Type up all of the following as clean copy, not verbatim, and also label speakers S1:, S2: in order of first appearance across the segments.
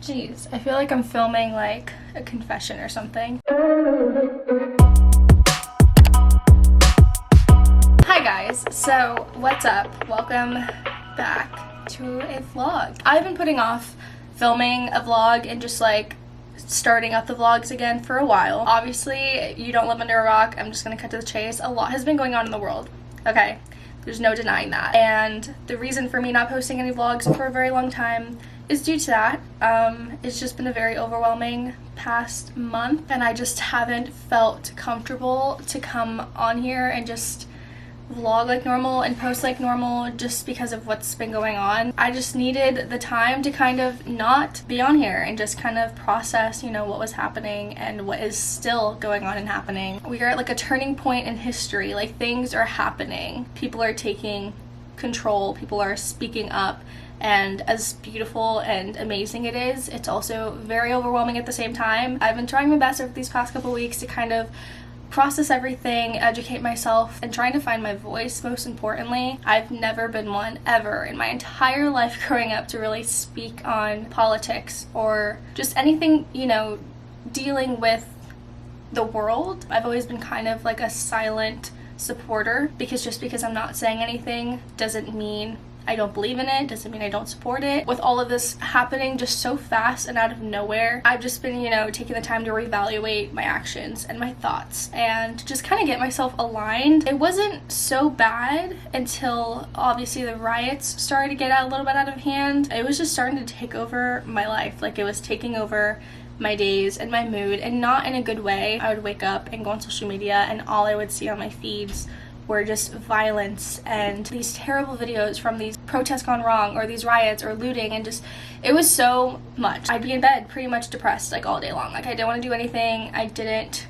S1: Jeez, I feel like I'm filming like a confession or something. Hi guys, so what's up? Welcome back to a vlog. I've been putting off filming a vlog and just like starting up the vlogs again for a while. Obviously, you don't live under a rock. I'm just gonna cut to the chase. A lot has been going on in the world, okay? There's no denying that. And the reason for me not posting any vlogs for a very long time is due to that. It's just been a very overwhelming past month, and I just haven't felt comfortable to come on here and just vlog like normal and post like normal just because of what's been going on. I just needed the time to kind of not be on here and just kind of process, you know, what was happening and what is still going on and happening. We are at like a turning point in history. Like, things are happening. People are taking control. People are speaking up. And as beautiful and amazing it is, it's also very overwhelming at the same time. I've been trying my best over these past couple weeks to kind of process everything, educate myself, and trying to find my voice most importantly. I've never been one ever in my entire life growing up to really speak on politics or just anything, you know, dealing with the world. I've always been kind of like a silent supporter, because just because I'm not saying anything doesn't mean I don't believe in it, doesn't mean I don't support it. With all of this happening just so fast and out of nowhere, I've just been, you know, taking the time to reevaluate my actions and my thoughts and just kind of get myself aligned. It wasn't so bad until obviously the riots started to get a little bit out of hand. It was just starting to take over my life. Like, it was taking over my days and my mood, and not in a good way. I would wake up and go on social media and all I would see on my feeds were just violence and these terrible videos from these protests gone wrong or these riots or looting, and just, it was so much. I'd be in bed pretty much depressed like all day long. Like, I didn't want to do anything. I didn't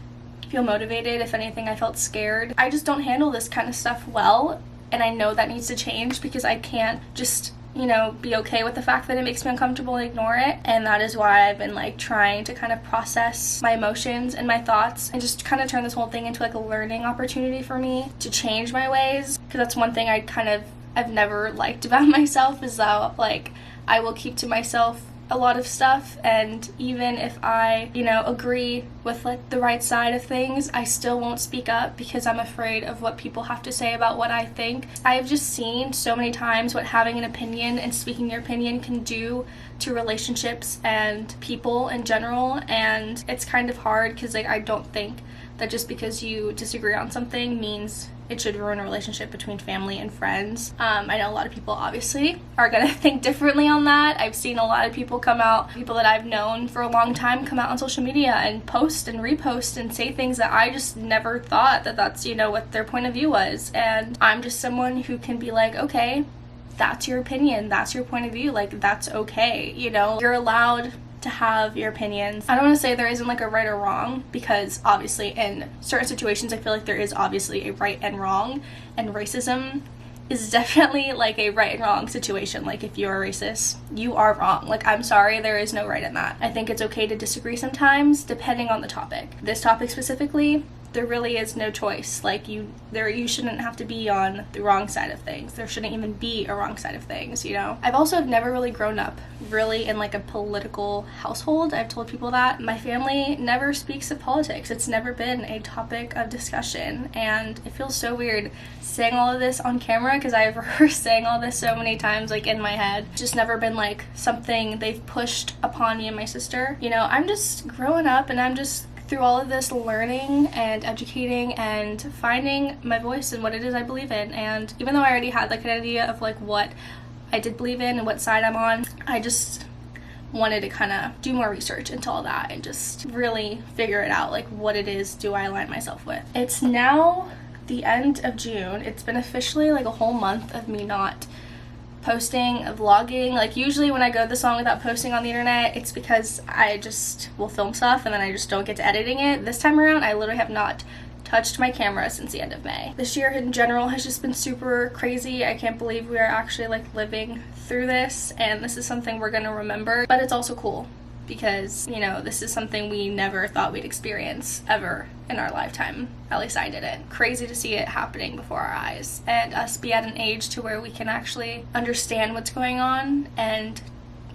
S1: feel motivated. If anything, I felt scared. I just don't handle this kind of stuff well, and I know that needs to change, because I can't just, you know, be okay with the fact that it makes me uncomfortable and ignore it. And that is why I've been like trying to kind of process my emotions and my thoughts and just kind of turn this whole thing into like a learning opportunity for me to change my ways. Because that's one thing I've never liked about myself, is that like I will keep to myself a lot of stuff, and even if I, you know, agree with like the right side of things, I still won't speak up because I'm afraid of what people have to say about what I think. I've just seen so many times what having an opinion and speaking your opinion can do to relationships and people in general, and it's kind of hard because like I don't think that just because you disagree on something means it should ruin a relationship between family and friends. I know a lot of people obviously are gonna think differently on that. I've seen a lot of people come out, people that I've known for a long time, come out on social media and post and repost and say things that I just never thought that that's, you know, what their point of view was. And I'm just someone who can be like, okay, that's your opinion, that's your point of view, like that's okay, you know, you're allowed to have your opinions. I don't want to say there isn't like a right or wrong, because obviously in certain situations I feel like there is obviously a right and wrong, and racism is definitely like a right and wrong situation. Like, if you're a racist, you are wrong. Like, I'm sorry, there is no right in that. I think it's okay to disagree sometimes depending on the topic. This topic specifically, there really is no choice. Like, you shouldn't have to be on the wrong side of things. There shouldn't even be a wrong side of things, you know? I've also never really grown up really in like a political household. I've told people that. My family never speaks of politics. It's never been a topic of discussion, and it feels so weird saying all of this on camera, because I've rehearsed saying all this so many times like in my head. It's just never been like something they've pushed upon me and my sister. You know, I'm just growing up, and I'm just through all of this learning and educating and finding my voice and what it is I believe in. And even though I already had like an idea of like what I did believe in and what side I'm on, I just wanted to kind of do more research into all that and just really figure it out, like what it is do I align myself with. It's now the end of June. It's been officially like a whole month of me not posting, vlogging. Like, usually when I go this long without posting on the internet, it's because I just will film stuff and then I just don't get to editing it. This time around, I literally have not touched my camera since the end of May. This year in general has just been super crazy. I can't believe we are actually like living through this, and this is something we're gonna remember. But it's also cool because, you know, this is something we never thought we'd experience ever in our lifetime. At least I didn't. Crazy to see it happening before our eyes, and us be at an age to where we can actually understand what's going on and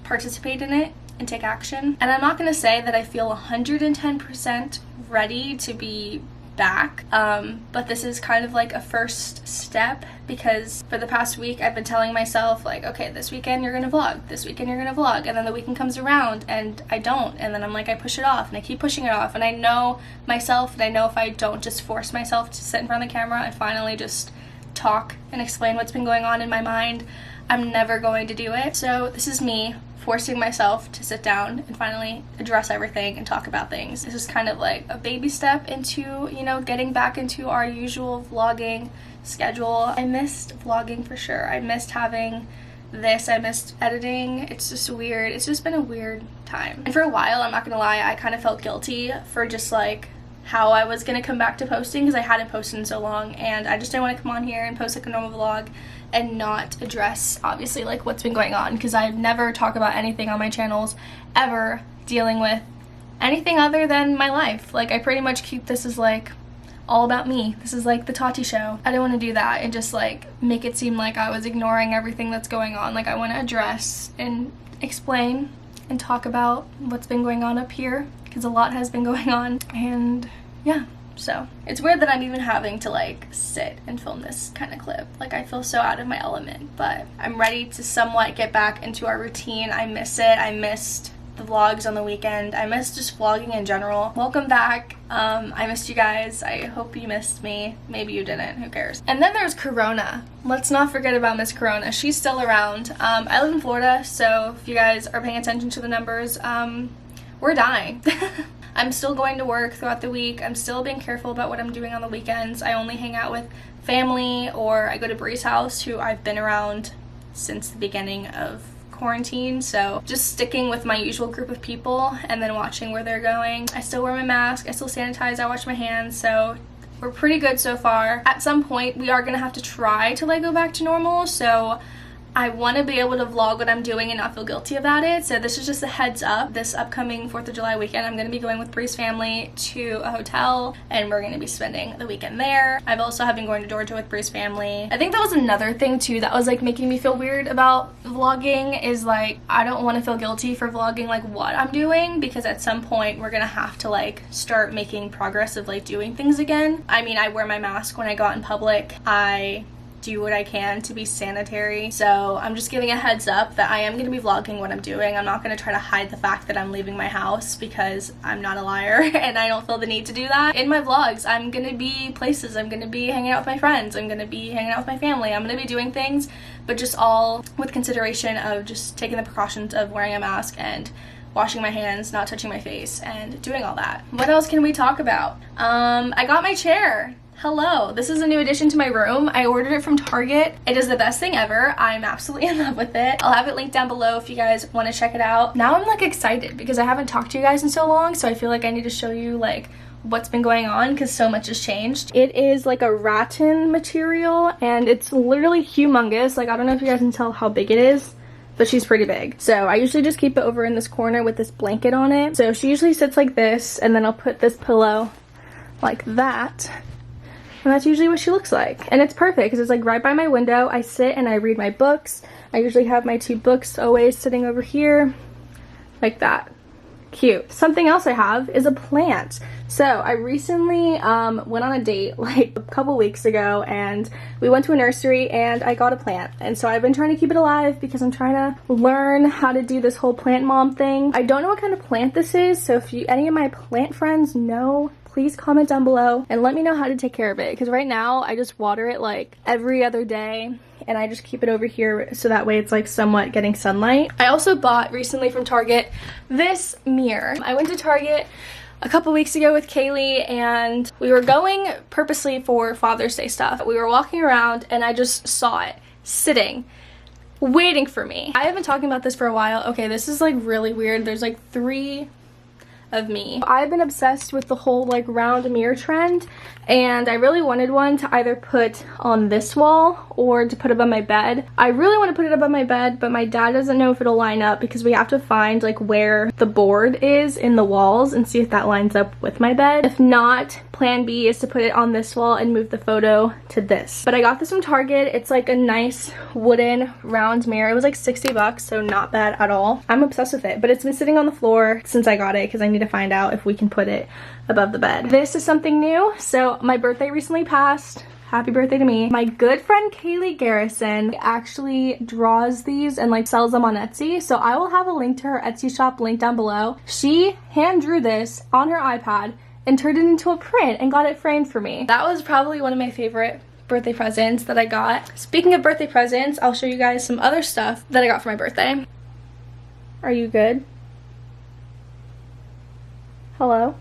S1: participate in it and take action. And I'm not gonna say that I feel 110% ready to be back, but this is kind of like a first step, because for the past week I've been telling myself like, okay, this weekend you're gonna vlog, this weekend you're gonna vlog, and then the weekend comes around and I don't, and then I'm like, I push it off and I keep pushing it off, and I know myself, and I know if I don't just force myself to sit in front of the camera and finally just talk and explain what's been going on in my mind, I'm never going to do it. So this is me forcing myself to sit down and finally address everything and talk about things. This is kind of like a baby step into, you know, getting back into our usual vlogging schedule. I missed vlogging for sure. I missed having this. I missed editing. It's just weird. It's just been a weird time. And for a while, I'm not gonna lie, I kind of felt guilty for just like how I was gonna come back to posting, because I hadn't posted in so long, and I just didn't want to come on here and post like a normal vlog and not address obviously like what's been going on, because I've never talked about anything on my channels ever dealing with anything other than my life. Like I pretty much keep this as like all about me. This is like the Tati show. I didn't want to do that and just like make it seem like I was ignoring everything that's going on. Like I want to address and explain and talk about what's been going on up here, because a lot has been going on. And yeah, so it's weird that I'm even having to like sit and film this kind of clip. Like I feel so out of my element, but I'm ready to somewhat get back into our routine. I miss it. I missed the vlogs on the weekend. I missed just vlogging in general. Welcome back. I missed you guys. I hope you missed me. Maybe you didn't. Who cares? And then there's Corona. Let's not forget about Miss Corona. She's still around. I live in Florida, so if you guys are paying attention to the numbers, we're dying. I'm still going to work throughout the week. I'm still being careful about what I'm doing on the weekends. I only hang out with family, or I go to Bree's house, who I've been around since the beginning of quarantine. So just sticking with my usual group of people and then watching where they're going. I still wear my mask. I still sanitize. I wash my hands. So we're pretty good so far. At some point, we are going to have to try to like go back to normal. So I want to be able to vlog what I'm doing and not feel guilty about it. So this is just a heads up. This upcoming 4th of July weekend, I'm going to be going with Bree's family to a hotel, and we're going to be spending the weekend there. I've also been going to Georgia with Bree's family. I think that was another thing too that was like making me feel weird about vlogging, is like I don't want to feel guilty for vlogging like what I'm doing, because at some point we're going to have to like start making progress of like doing things again. I mean, I wear my mask when I go out in public. I do what I can to be sanitary. So I'm just giving a heads up that I am going to be vlogging what I'm doing. I'm not going to try to hide the fact that I'm leaving my house, because I'm not a liar and I don't feel the need to do that. In my vlogs, I'm going to be places. I'm going to be hanging out with my friends. I'm going to be hanging out with my family. I'm going to be doing things, but just all with consideration of just taking the precautions of wearing a mask and washing my hands, not touching my face, and doing all that. What else can we talk about? I got my chair. Hello, this is a new addition to my room. I ordered it from Target. It is the best thing ever. I'm absolutely in love with it. I'll have it linked down below if you guys want to check it out. Now I'm like excited because I haven't talked to you guys in so long, so I feel like I need to show you like what's been going on, because so much has changed. It is like a rattan material and it's literally humongous. Like I don't know if you guys can tell how big it is, but she's pretty big. So I usually just keep it over in this corner with this blanket on it. So she usually sits like this, and then I'll put this pillow like that. And that's usually what she looks like. And it's perfect because it's like right by my window. I sit and I read my books. I usually have my 2 books always sitting over here like that. Cute. Something else I have is a plant. So I recently went on a date like a couple weeks ago, and we went to a nursery and I got a plant. And so I've been trying to keep it alive because I'm trying to learn how to do this whole plant mom thing. I don't know what kind of plant this is, so if any of my plant friends know, please comment down below and let me know how to take care of it, because right now I just water it like every other day and I just keep it over here so that way it's like somewhat getting sunlight. I also bought recently from Target this mirror. I went to Target a couple weeks ago with Cayley and we were going purposely for Father's Day stuff. We were walking around and I just saw it sitting waiting for me. I have been talking about this for a while. Okay, this is like really weird. There's like 3 of me. I've been obsessed with the whole like round mirror trend, and I really wanted one to either put on this wall or to put above my bed. I really want to put it above my bed, but my dad doesn't know if it'll line up because we have to find like where the board is in the walls and see if that lines up with my bed. If not, plan B is to put it on this wall and move the photo to this. But I got this from Target. It's like a nice wooden round mirror. It was like 60 bucks, so not bad at all. I'm obsessed with it, but it's been sitting on the floor since I got it because I need to find out if we can put it above the bed. This is something new. So my birthday recently passed. Happy birthday to me. My good friend Cayley Garrison actually draws these and like sells them on Etsy. So I will have a link to her Etsy shop linked down below. She hand drew this on her iPad and turned it into a print and got it framed for me. That was probably one of my favorite birthday presents that I got. Speaking of birthday presents, I'll show you guys some other stuff that I got for my birthday. Are you good? Hello?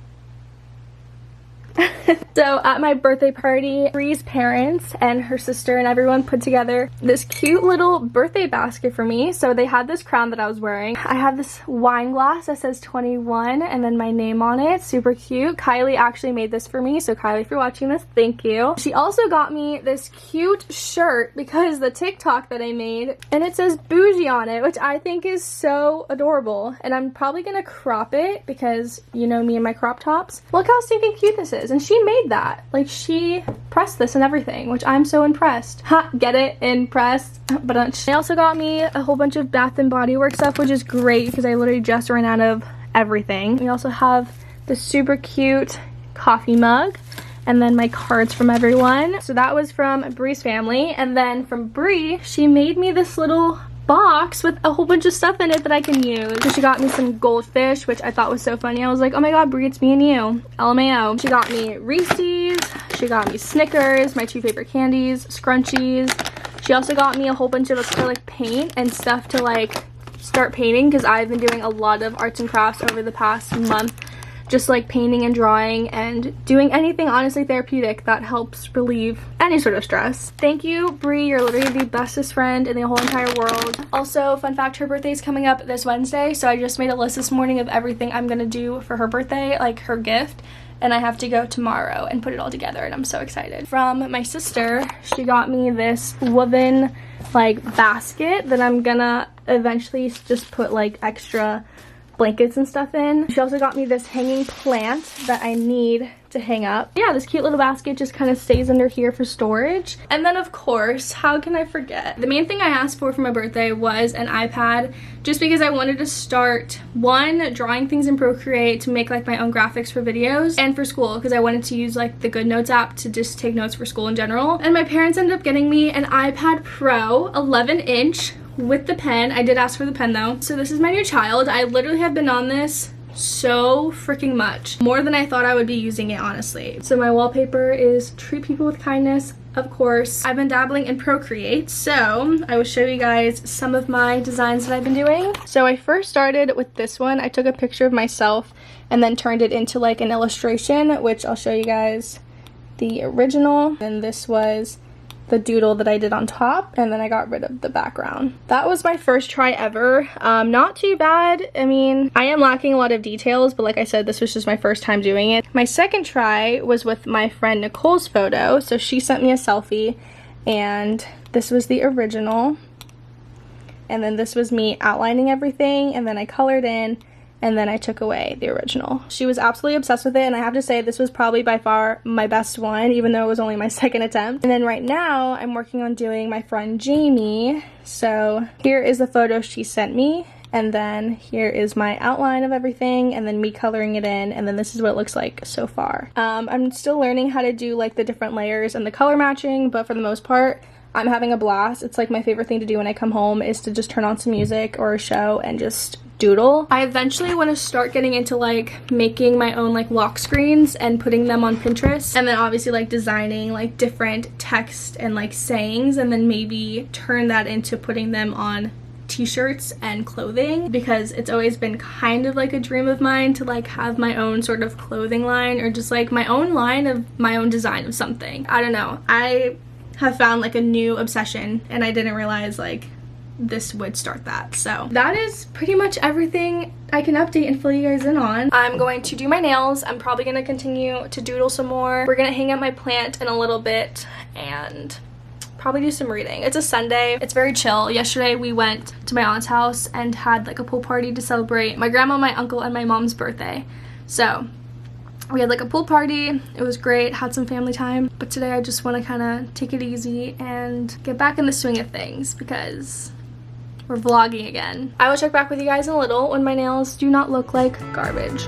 S1: So at my birthday party, Bree's parents and her sister and everyone put together this cute little birthday basket for me. So they had this crown that I was wearing. I have this wine glass that says 21 and then my name on it. Super cute. Kylie actually made this for me. So Kylie, if you're watching this, thank you. She also got me this cute shirt because the TikTok that I made, and it says bougie on it, which I think is so adorable. And I'm probably gonna crop it because you know me and my crop tops. Look how stinking cute this is. And she made that. Like, she pressed this and everything, which I'm so impressed. Ha, get it? Impressed. But she also got me a whole bunch of Bath and Body Works stuff, which is great because I literally just ran out of everything. We also have this super cute coffee mug and then my cards from everyone. So that was from Bree's family. And then from Bree, she made me this little box with a whole bunch of stuff in it that I can use. So she got me some goldfish, which I thought was so funny. I was like, oh my god, Brie, it's me and you. LMAO. She got me Reese's. She got me Snickers, my 2 favorite candies, scrunchies. She also got me a whole bunch of acrylic paint and stuff to like start painting because I've been doing a lot of arts and crafts over the past month. Just like painting and drawing and doing anything honestly therapeutic that helps relieve any sort of stress. Thank you, Brie. You're literally the bestest friend in the whole entire world. Also, fun fact, her birthday is coming up this Wednesday, so I just made a list this morning of everything I'm gonna do for her birthday, like her gift, and I have to go tomorrow and put it all together, and I'm so excited. From my sister, she got me this woven like basket that I'm gonna eventually just put like extra blankets and stuff in. She also got me this hanging plant that I need to hang up. Yeah, this cute little basket just kind of stays under here for storage. And then of course, how can I forget? The main thing I asked for my birthday was an iPad, just because I wanted to start, one, drawing things in Procreate to make like my own graphics for videos, and for school because I wanted to use like the Good Notes app to just take notes for school in general. And my parents ended up getting me an iPad Pro 11-inch with the pen. I did ask for the pen though. So this is my new child. I literally have been on this so freaking much, more than I thought I would be using it, honestly. So my wallpaper is treat people with kindness, of course. I've been dabbling in Procreate, so I will show you guys some of my designs that I've been doing. So I first started with this one. I took a picture of myself and then turned it into like an illustration, which I'll show you guys the original. And this was the doodle that I did on top, and then I got rid of the background. That was my first try ever. Not too bad. I mean, I am lacking a lot of details, but like I said, this was just my first time doing it. My second try was with my friend Nicole's photo. So she sent me a selfie, and this was the original. And then this was me outlining everything, and then I colored in, and then I took away the original. She was absolutely obsessed with it, and I have to say this was probably by far my best one, even though it was only my second attempt. And then right now I'm working on doing my friend Jamie. So here is the photo she sent me, and then here is my outline of everything, and then me coloring it in, and then this is what it looks like so far. I'm still learning how to do like the different layers and the color matching, but for the most part I'm having a blast. It's like my favorite thing to do when I come home is to just turn on some music or a show and just doodle. I eventually want to start getting into like making my own like lock screens and putting them on Pinterest, and then obviously like designing like different text and like sayings, and then maybe turn that into putting them on t-shirts and clothing, because it's always been kind of like a dream of mine to like have my own sort of clothing line, or just like my own line of my own design of something. I don't know. I have found like a new obsession, and I didn't realize like this would start that. So that is pretty much everything I can update and fill you guys in on. I'm going to do my nails. I'm probably going to continue to doodle some more. We're going to hang out my plant in a little bit and probably do some reading. It's a Sunday. It's very chill. Yesterday we went to my aunt's house and had like a pool party to celebrate my grandma, my uncle, and my mom's birthday. So We had like a pool party. It was great, had some family time. But today I just want to kind of take it easy and get back in the swing of things because we're vlogging again. I will check back with you guys in a little when my nails do not look like garbage.